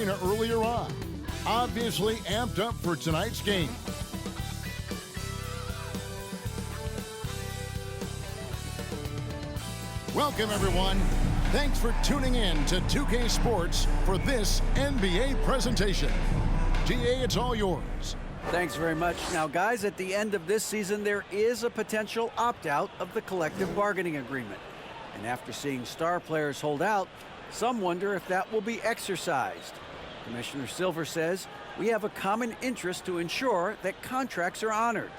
arena earlier on. Obviously amped up for tonight's game. Welcome, everyone. Thanks for tuning in to 2K Sports for this NBA presentation. DA, it's all yours. Thanks very much. Now, guys, at the end of this season, there is a potential opt-out of the collective bargaining agreement. And after seeing star players hold out, some wonder if that will be exercised. Commissioner Silver says we have a common interest to ensure that contracts are honored.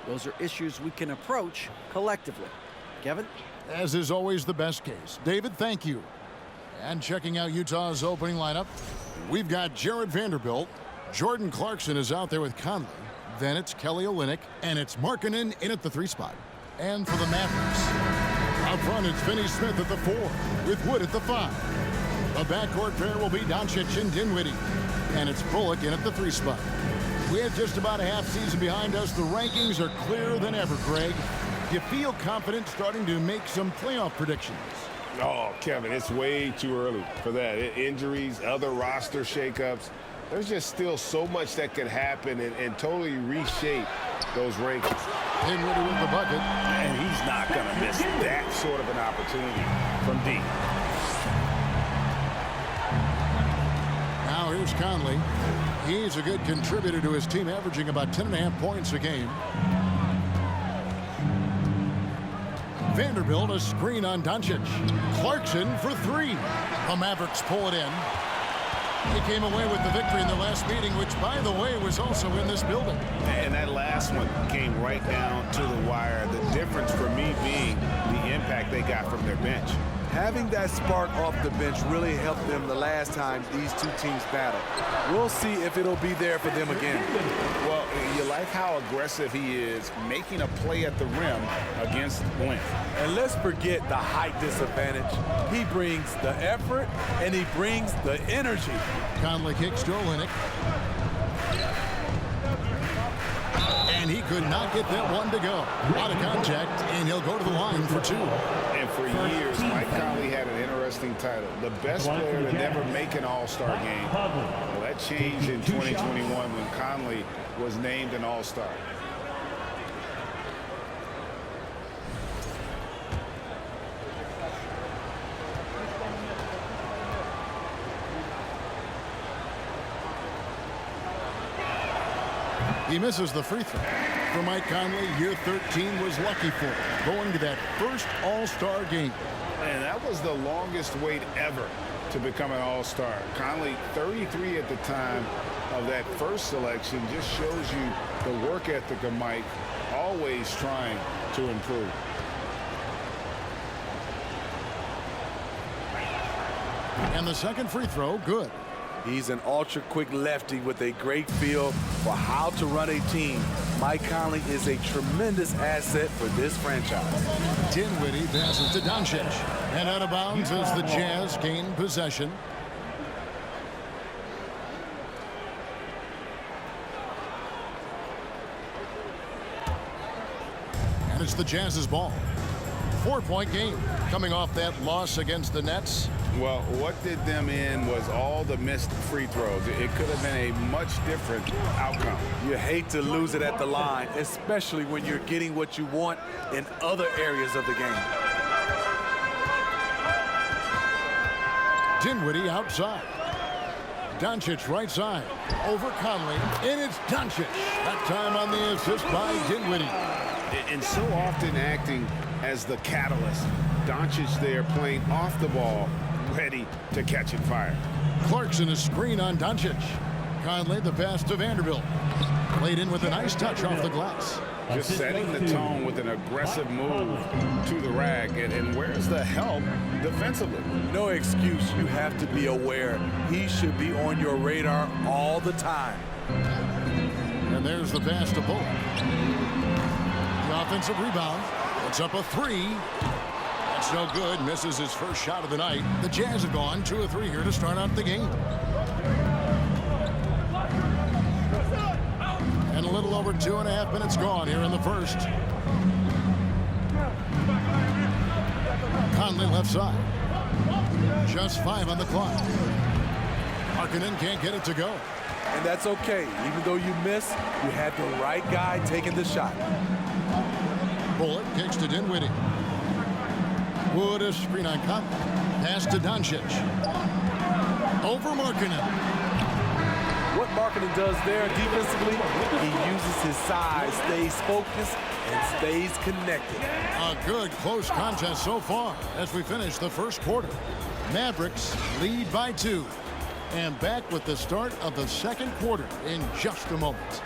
Those are issues we can approach collectively. Kevin? As is always the best case. David, thank you. And checking out Utah's opening lineup, we've got Jared Vanderbilt. Jordan Clarkson is out there with Conley. Then it's Kelly Olynyk, and it's Markkanen in at the 3 spot. And for the Mavericks, up front it's Finney Smith at the 4, with Wood at the 5. The backcourt pair will be Doncic and Dinwiddie, and it's Bullock in at the 3 spot. We have just about a half season behind us. The rankings are clearer than ever, Greg. Do you feel confident starting to make some playoff predictions? Oh, Kevin, it's way too early for that. Injuries, other roster shakeups. There's just still so much that could happen and totally reshape those rankings. Dinwiddie with the bucket. And he's not going to miss that sort of an opportunity from deep. Now here's Conley. He's a good contributor to his team, averaging about 10.5 points a game. Vanderbilt, a screen on Doncic. Clarkson for 3. The Mavericks pull it in. They came away with the victory in the last meeting, which, by the way, was also in this building. And that last one came right down to the wire. The difference for me being the impact they got from their bench. Having that spark off the bench really helped them the last time these two teams battled. We'll see if it'll be there for them again. Well, you like how aggressive he is, making a play at the rim against length. And let's forget the height disadvantage. He brings the effort, and he brings the energy. Conley kicks to Olynyk. And he could not get that one to go. Out of contact, and he'll go to the line for 2. And for years, Mike Conley had an interesting title. The best player to never make an All-Star game. Well, that changed in 2021 when Conley was named an All-Star. He misses the free throw. For Mike Conley, year 13 was lucky for him, going to that first All-Star game. And that was the longest wait ever to become an All-Star. Conley, 33 at the time of that first selection, just shows you the work ethic of Mike, always trying to improve. And the second free throw, good. He's an ultra-quick lefty with a great feel for how to run a team. Mike Conley is a tremendous asset for this franchise. Dinwiddie passes to Doncic. And out of bounds as the Jazz gain possession. And it's the Jazz's ball. 4-point game coming off that loss against the Nets. Well, what did them in was all the missed free throws. It could have been a much different outcome. You hate to lose it at the line, especially when you're getting what you want in other areas of the game. Dinwiddie outside. Doncic right side. Over Conley. And it's Doncic. That time on the assist by Dinwiddie. And so often acting as the catalyst. Doncic there playing off the ball, ready to catch and fire. Clarkson a screen on Doncic. Conley the pass to Vanderbilt. Played in with a nice touch off the glass. Just setting the tone with an aggressive move to the rack. And where's the help defensively? No excuse. You have to be aware. He should be on your radar all the time. And there's the pass to Bullock. The offensive rebound. It's up a 3. That's no good. Misses his first shot of the night. The Jazz have gone 2 of 3 here to start out the game. And a little over 2.5 minutes gone here in the first. Conley left side. Just 5 on the clock. Markkanen can't get it to go. And that's okay. Even though you miss, you had the right guy taking the shot. Bullock kicks to Dinwiddie. Wood a screen on Conley. Pass to Doncic. Over Markkanen. What Markkanen does there defensively, he uses his size, stays focused, and stays connected. A good close contest so far as we finish the first quarter. Mavericks lead by 2. And back with the start of the second quarter in just a moment.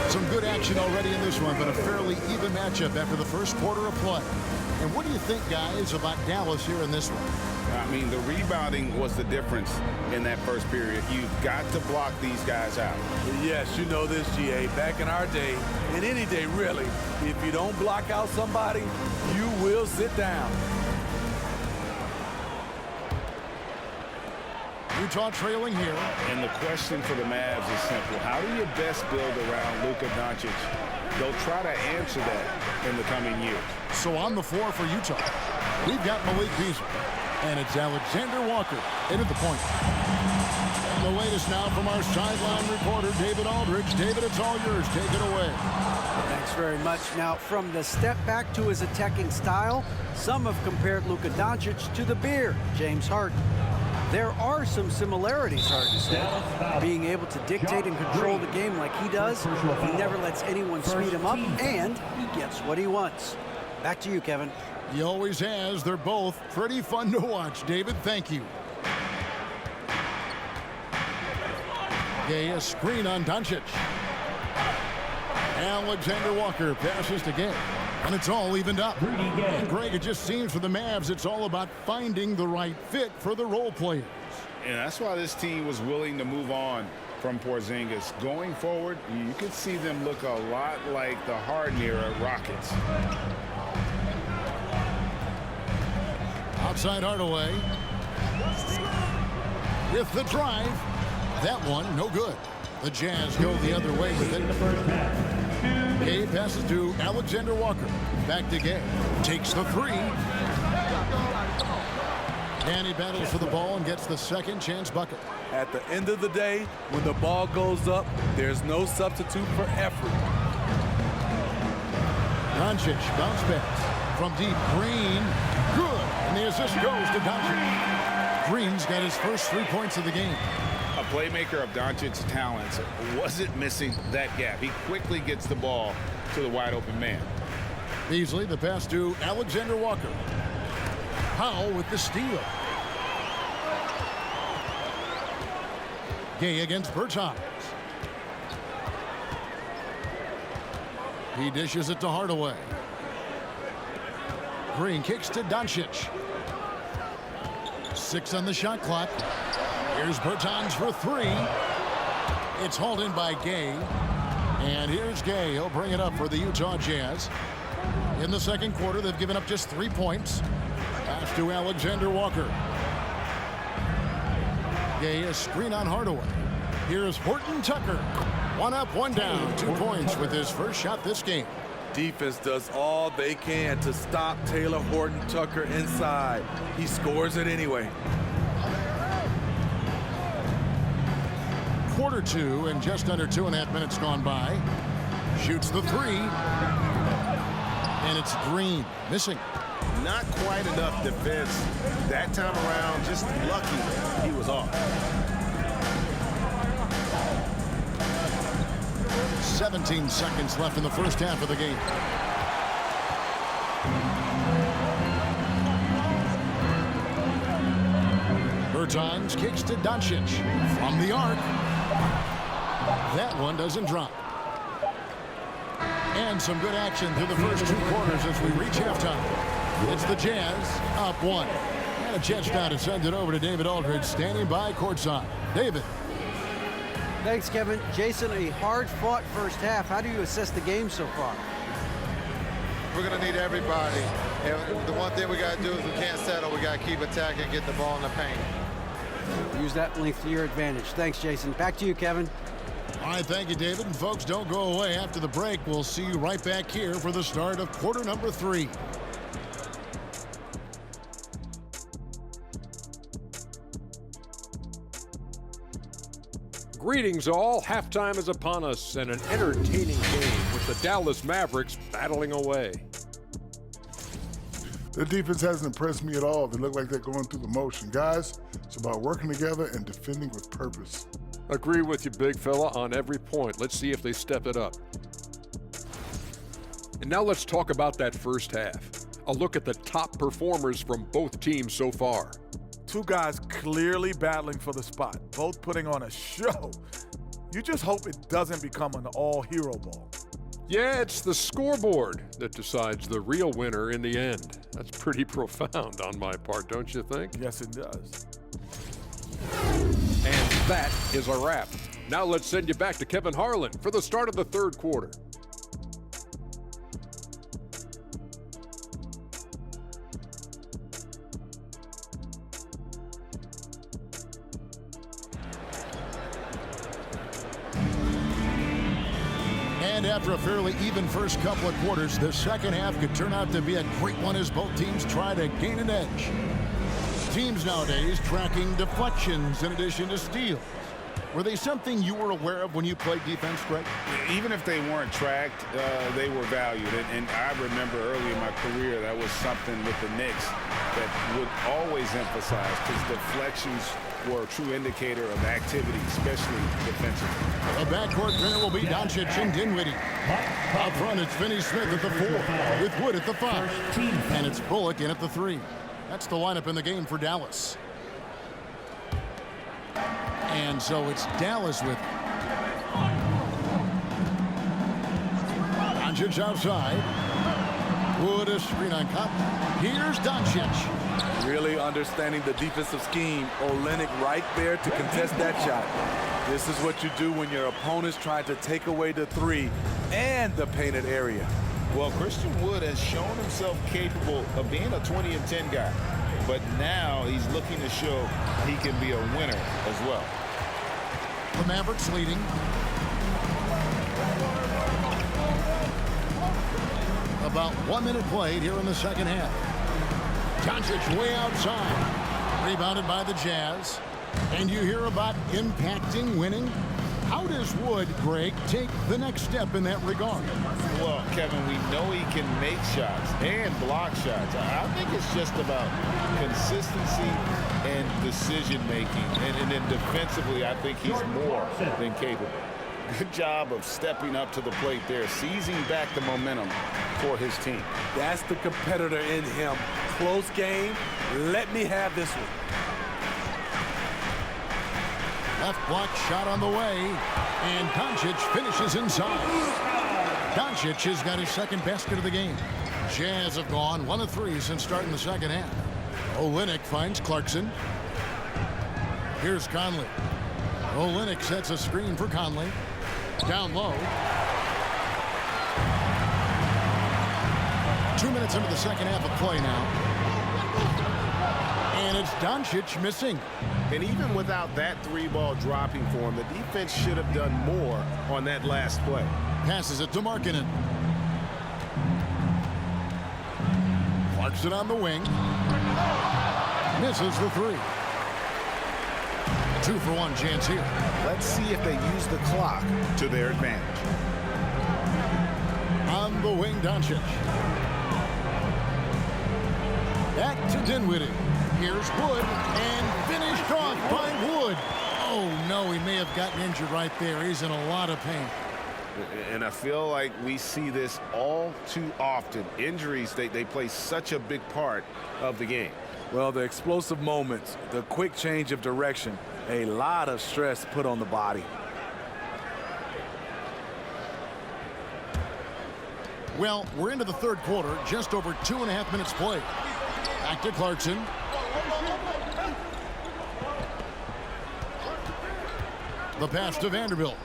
Some good action already in this one, but a fairly even matchup after the first quarter of play. And what do you think, guys, about Dallas here in this one? I mean, the rebounding was the difference in that first period. You've got to block these guys out. Yes, you know this, GA. Back in our day, and any day really, if you don't block out somebody, you will sit down. Utah trailing here. And the question for the Mavs is simple. How do you best build around Luka Doncic? They'll try to answer that in the coming years. So on the floor for Utah, we've got Malik Beasley. And it's Alexander Walker into the point. And the latest now from our sideline reporter, David Aldridge. David, it's all yours. Take it away. Thanks very much. Now, from the step back to his attacking style, some have compared Luka Doncic to the Bear, James Harden. There are some similarities, Harden said. Being able to dictate and control the game like he does, he never lets anyone speed him up, and he gets what he wants. Back to you, Kevin. He always has. They're both pretty fun to watch. David, thank you. Gay, a screen on Doncic. Alexander Walker passes to Gay. And it's all evened up. And Greg, it just seems for the Mavs, it's all about finding the right fit for the role players. And that's why this team was willing to move on from Porzingis. Going forward, you could see them look a lot like the Harden-era Rockets. Outside Hardaway. With the drive. That one, no good. The Jazz go the other way with it. Gay passes to Alexander Walker. Back to Gay. Takes the three. And he battles for the ball and gets the second chance bucket. At the end of the day, when the ball goes up, there's no substitute for effort. Doncic bounce pass from deep. Green. Good. And the assist goes to Doncic. Green's got his first 3 points of the game. A playmaker of Doncic's talents wasn't missing that gap. He quickly gets the ball to the wide open man. Beasley, the pass to Alexander Walker. Powell with the steal. Gay against Bertans. He dishes it to Hardaway. Green kicks to Doncic. 6 on the shot clock. Here's Bertans for 3. It's hauled in by Gay. And here's Gay. He'll bring it up for the Utah Jazz. In the second quarter, they've given up just 3 points. Pass to Alexander Walker. Gay, a screen on Hardaway. Here's Horton Tucker. 1 up, 1 down. 2 points with his first shot this game. Defense does all they can to stop Taylor Horton Tucker inside. He scores it anyway. Quarter 2 and just under 2.5 minutes gone by. Shoots the 3. And it's Green missing. Not quite enough defense that time around. Just lucky he was off. 17 seconds left in the first half of the game. Bertans kicks to Doncic from the arc. That one doesn't drop. And some good action through the first 2 quarters as we reach halftime. It's the Jazz up 1. And a chance now to send it over to David Aldridge standing by courtside. David. Thanks, Kevin. Jason, a hard-fought first half. How do you assess the game so far? We're going to need everybody. And the one thing we got to do is we can't settle. We got to keep attacking, get the ball in the paint. Use that length to your advantage. Thanks, Jason. Back to you, Kevin. All right, thank you, David. And folks, don't go away. After the break, we'll see you right back here for the start of quarter number 3. Greetings all. Halftime is upon us and an entertaining game with the Dallas Mavericks battling away. The defense hasn't impressed me at all. They look like they're going through the motion. Guys, it's about working together and defending with purpose. Agree with you, big fella, on every point. Let's see if they step it up. And now let's talk about that first half. A look at the top performers from both teams so far. Two guys clearly battling for the spot, both putting on a show. You just hope it doesn't become an all-hero ball. Yeah, it's the scoreboard that decides the real winner in the end. That's pretty profound on my part, don't you think? Yes, it does. And that is a wrap. Now let's send you back to Kevin Harlan for the start of the third quarter. And after a fairly even first couple of quarters, the second half could turn out to be a great one as both teams try to gain an edge. Teams nowadays tracking deflections in addition to steals. Were they something you were aware of when you played defense, Greg? Even if they weren't tracked, they were valued. And I remember early in my career, that was something with the Knicks that would always emphasize, because deflections were a true indicator of activity, especially defensively. The backcourt pair will be Doncic and Dinwiddie. Up front, it's Finney-Smith at the 4, with Wood at the 5, and it's Bullock in at the 3. That's the lineup in the game for Dallas. And so it's Dallas with Doncic outside. Wood a screen on top. Here's Doncic. Really understanding the defensive scheme. Olynyk right there to contest that shot. This is what you do when your opponent's trying to take away the 3 and the painted area. Well, Christian Wood has shown himself capable of being a 20 and 10 guy, but now he's looking to show he can be a winner as well. The Mavericks leading. About 1 minute played here in the second half. Doncic way outside. Rebounded by the Jazz. And you hear about impacting winning. How does Wood, Greg, take the next step in that regard? Well, Kevin, we know he can make shots and block shots. I think it's just about consistency and decision-making. And then defensively, I think he's more than capable. Good job of stepping up to the plate there, seizing back the momentum for his team. That's the competitor in him. Close game. Let me have this one. Left block shot on the way, and Doncic finishes inside. Doncic has got his second basket of the game. Jazz have gone 1 of 3 since starting the second half. Olynyk finds Clarkson. Here's Conley. Olynyk sets a screen for Conley. Down low. 2 minutes into the second half of play now. And it's Doncic missing. And even without that 3-ball dropping for him, the defense should have done more on that last play. Passes it to Markkanen. Clarkson on the wing. Misses the 3. 2 for 1 chance here. Let's see if they use the clock to their advantage. On the wing, Doncic. Back to Dinwiddie. Here's Wood, and finished off by Wood. Oh, no, he may have gotten injured right there. He's in a lot of pain. And I feel like we see this all too often. Injuries, they play such a big part of the game. Well, the explosive moments, the quick change of direction, a lot of stress put on the body. Well, we're into the third quarter, just over 2.5 minutes played. Back to Clarkson. The pass to Vanderbilt.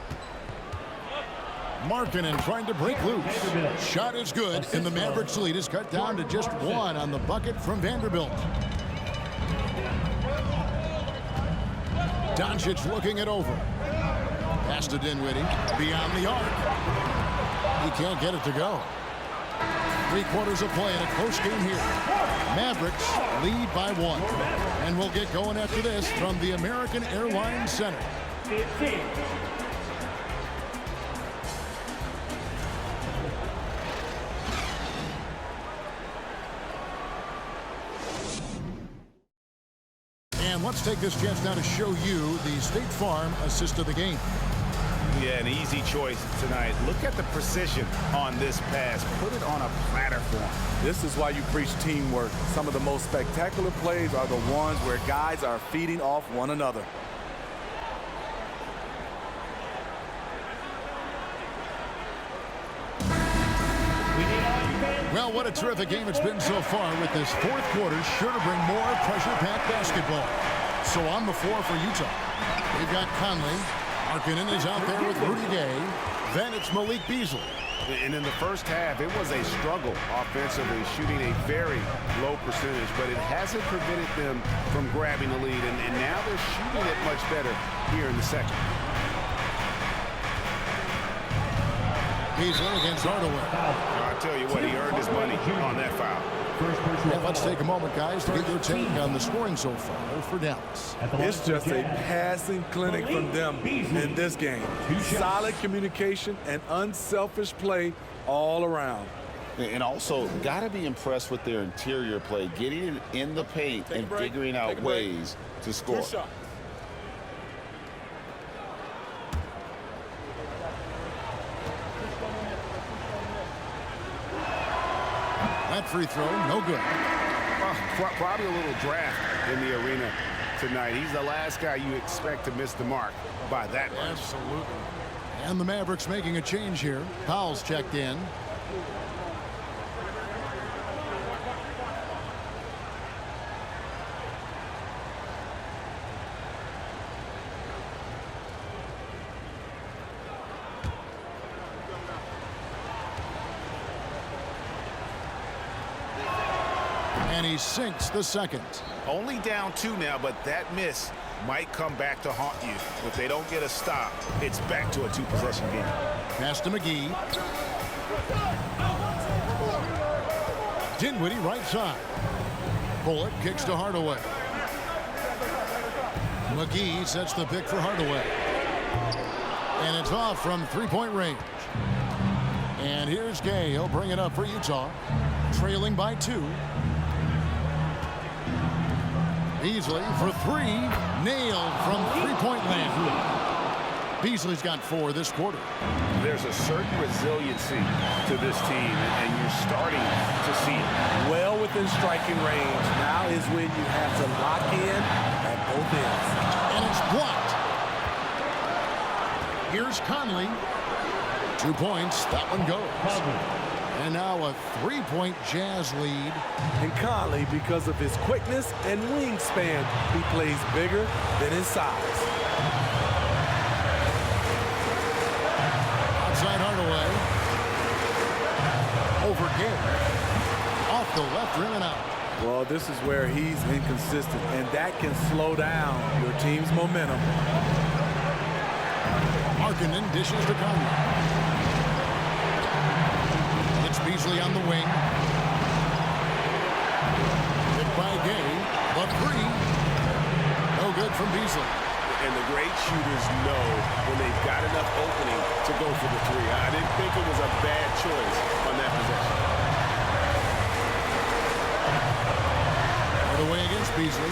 Markkanen trying to break loose. Shot is good, and the Mavericks lead is cut down to just 1 on the bucket from Vanderbilt. Doncic looking it over. Pass to Dinwiddie. Beyond the arc. He can't get it to go. 3/4 of play in a close game here. Mavericks lead by 1. And we'll get going after this from the American Airlines Center. 15. And let's take this chance now to show you the State Farm assist of the game. Yeah, an easy choice tonight. Look at the precision on this pass. Put it on a platter for him. This is why you preach teamwork. Some of the most spectacular plays are the ones where guys are feeding off one another. Well, what a terrific game it's been so far, with this 4th quarter sure to bring more pressure-packed basketball. So on the floor for Utah, they've got Conley. Markkanen is out there with Rudy Gay. Then it's Malik Beasley. And in the first half, it was a struggle offensively, shooting a very low percentage, but it hasn't prevented them from grabbing the lead, and now they're shooting it much better here in the second. Beasley against Hardaway. I'll tell you what, he earned his money on that foul. And let's take a moment, guys, to get your take on the scoring so far for Dallas. It's just a passing clinic from them in this game. Solid communication and unselfish play all around. And also, got to be impressed with their interior play, getting it in the paint and figuring out ways to score. That free throw, no good. Probably a little draft in the arena tonight. He's the last guy you expect to miss the mark by that much. Absolutely. And the Mavericks making a change here. Powell's checked in. And he sinks the second. Only down 2 now, but that miss might come back to haunt you. If they don't get a stop, it's back to a 2-possession game. Pass to McGee. Dinwiddie right side. Bullock kicks to Hardaway. McGee sets the pick for Hardaway. And it's off from 3-point range. And here's Gay. He'll bring it up for Utah. Trailing by 2. Beasley for 3. Nailed from 3-point land. Beasley's got 4 this quarter. There's a certain resiliency to this team, and you're starting to see it. Well within striking range. Now is when you have to lock in at both ends. And it's blocked. Here's Conley. 2 points. That one goes. And now a 3-point Jazz lead. And Conley, because of his quickness and wingspan, he plays bigger than his size. Outside Hardaway. Over Gay. Off the left rim and out. Well, this is where he's inconsistent, and that can slow down your team's momentum. Markkanen dishes to Conley. Beasley on the wing. Hit by Gay. A 3. No good from Beasley. And the great shooters know when they've got enough opening to go for the 3. I didn't think it was a bad choice on that possession. Hardaway against Beasley.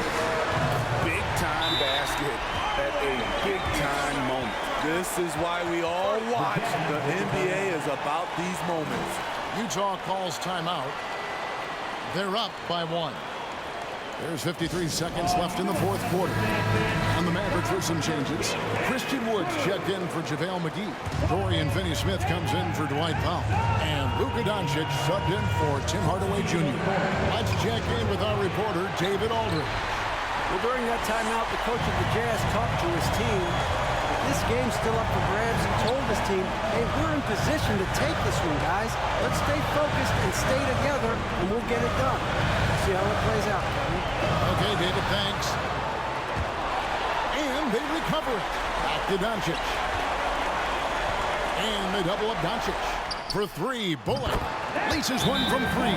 Big time basket at a big time moment. This is why we all watch. The NBA is about these moments. Utah calls timeout. They're up by 1. There's 53 seconds left in the 4th quarter. And the Mavericks with some changes. Christian Woods checked in for JaVale McGee. Dorian Finney-Smith comes in for Dwight Powell. And Luka Doncic subbed in for Tim Hardaway Jr. Let's check in with our reporter, David Aldridge. Well, during that timeout, the coach of the Jazz talked to his team. This game's still up for grabs. He told his team, hey, we're in position to take this one, guys. Let's stay focused and stay together, and we'll get it done. See how it plays out, Kevin. Okay, David, thanks. And they they recover it. Back to Doncic. And they double up Doncic. For three, Bullock laces one from three.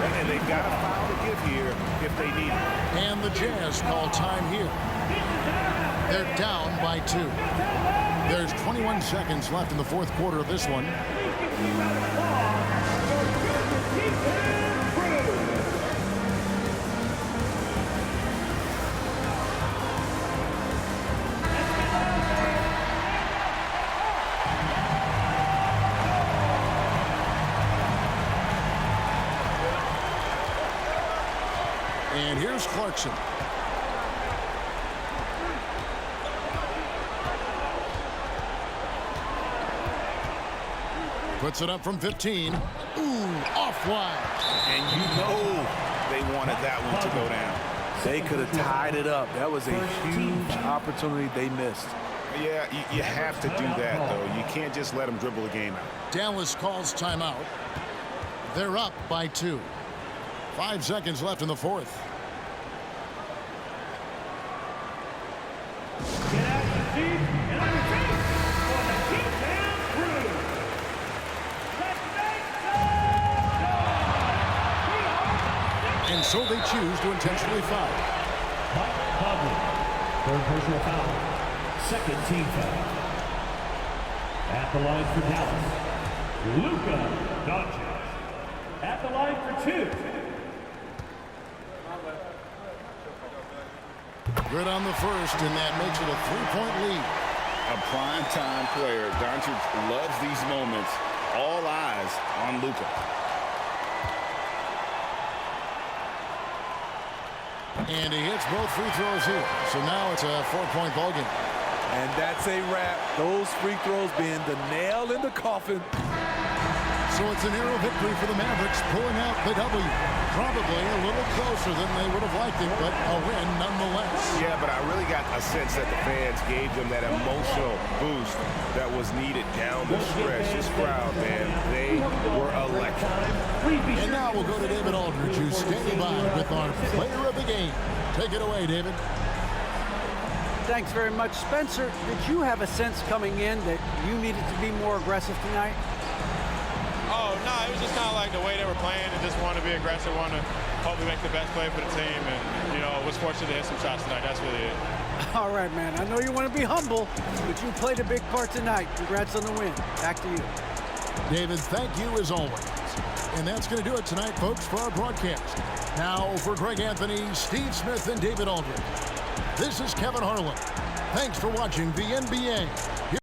And they've got a foul to give here if they need it. And the Jazz call time here. They're down by 2. There's 21 seconds left in the fourth quarter of this one. And here's Clarkson. Puts it up from 15. Ooh, offline. And you know they wanted that one to go down. They could have tied it up. That was a huge opportunity they missed. Yeah, you have to do that, though. You can't just let them dribble the game out. Dallas calls timeout. They're up by 2. 5 seconds left in the fourth. And so they choose to intentionally foul. Third personal foul. Second team foul. At the line for Dallas, Luka Doncic. At the line for 2. Good on the first, and that makes it a 3-point lead. A prime-time player. Doncic loves these moments. All eyes on Luka. And he hits both free throws here. So now it's a 4-point ball game. And that's a wrap. Those free throws being the nail in the coffin. So it's a narrow victory for the Mavericks, pulling out the W. Probably a little closer than they would have liked it, but a win nonetheless. Yeah, but I really got a sense that the fans gave them that emotional boost that was needed down the stretch. This crowd, man, they were electric. And now we'll go to David Aldridge, who's standing by with our player of the game. Take it away, David. Thanks very much, Spencer. Did you have a sense coming in that you needed to be more aggressive tonight? Oh, no, it was just kind of like the way they were playing and just wanted to be aggressive, wanted to hopefully make the best play for the team, and, you know, was fortunate to hit some shots tonight. That's really it. All right, man. I know you want to be humble, but you played a big part tonight. Congrats on the win. Back to you. David, thank you as always. And that's going to do it tonight, folks, for our broadcast. Now for Greg Anthony, Steve Smith, and David Aldridge. This is Kevin Harlan. Thanks for watching the NBA.